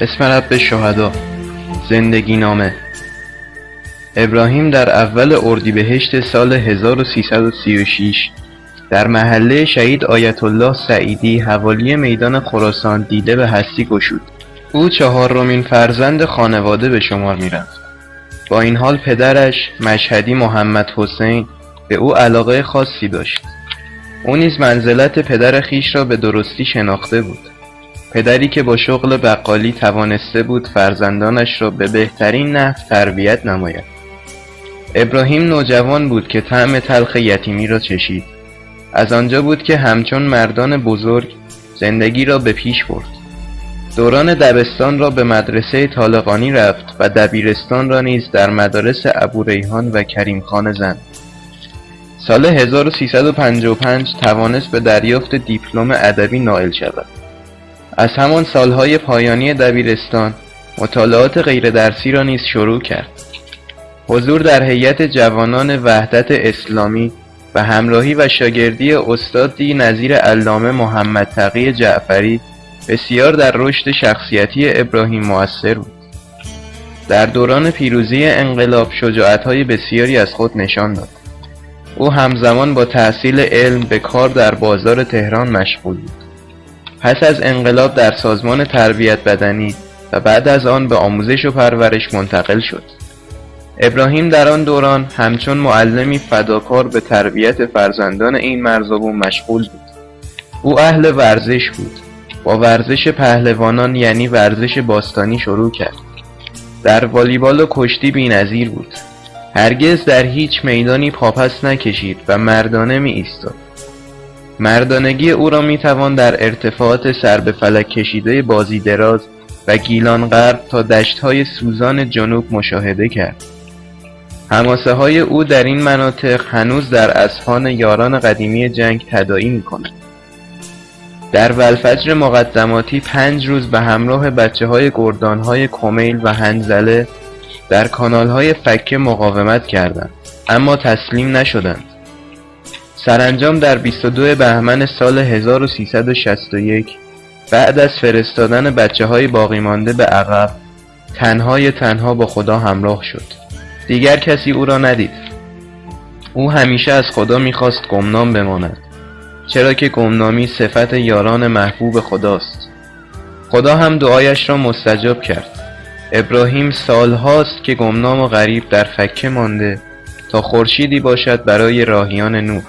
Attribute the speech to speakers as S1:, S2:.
S1: اسم رب شهدا. زندگی نامه. ابراهیم در اول اردیبهشت سال 1336 در محله شهید آیت الله سعیدی حوالی میدان خراسان دیده به هستی گشود. او چهارمین فرزند خانواده به شمار می‌رفت. با این حال پدرش مشهدی محمد حسین به او علاقه خاصی داشت. او نیز منزلت پدر خیش را به درستی شناخته بود. پدری که با شغل بقالی توانسته بود فرزندانش را به بهترین نحو تربیت نماید. ابراهیم نوجوان بود که طعم تلخ یتیمی را چشید. از آنجا بود که همچون مردان بزرگ زندگی را به پیش برد. دوران دبستان را به مدرسه طالقانی رفت و دبیرستان را نیز در مدارس ابوریحان و کریم خان زند. سال 1355 توانست به دریافت دیپلم ادبی نائل شود. از همان سالهای پایانی دبیرستان مطالعات غیر درسی را نیز شروع کرد. حضور در هیئت جوانان وحدت اسلامی و همراهی و شاگردی استادی نظیر علامه محمد تقی جعفری بسیار در رشد شخصیتی ابراهیم مؤثر بود. در دوران پیروزی انقلاب شجاعت‌های بسیاری از خود نشان داد. او همزمان با تحصیل علم به کار در بازار تهران مشغول بود. پس از انقلاب در سازمان تربیت بدنی و بعد از آن به آموزش و پرورش منتقل شد. ابراهیم در آن دوران همچون معلمی فداکار به تربیت فرزندان این مرزبون مشغول بود. او اهل ورزش بود. با ورزش پهلوانان یعنی ورزش باستانی شروع کرد. در والیبال و کشتی بی‌نظیر بود. هرگز در هیچ میدانی پاپس نکشید و مردانه می ایستاد. مردانگی او را می توان در ارتفاعات سر به فلک کشیده بازی دراز و گیلان غرب تا دشت‌های سوزان جنوب مشاهده کرد. حماسه های او در این مناطق هنوز در اذهان یاران قدیمی جنگ تداعی می کند. در ولفجر مقدماتی 5 روز به همراه بچه های گردان های کمیل و هنزله در کانال های فکه مقاومت کردند، اما تسلیم نشدند. سرانجام در 22 بهمن سال 1361 بعد از فرستادن بچه های باقی مانده به عقب تنها با خدا همراه شد. دیگر کسی او را ندید. او همیشه از خدا میخواست گمنام بماند، چرا که گمنامی صفت یاران محبوب خداست. خدا هم دعایش را مستجاب کرد. ابراهیم سالهاست که گمنام و غریب در فکه مانده تا خورشیدی باشد برای راهیان نوح.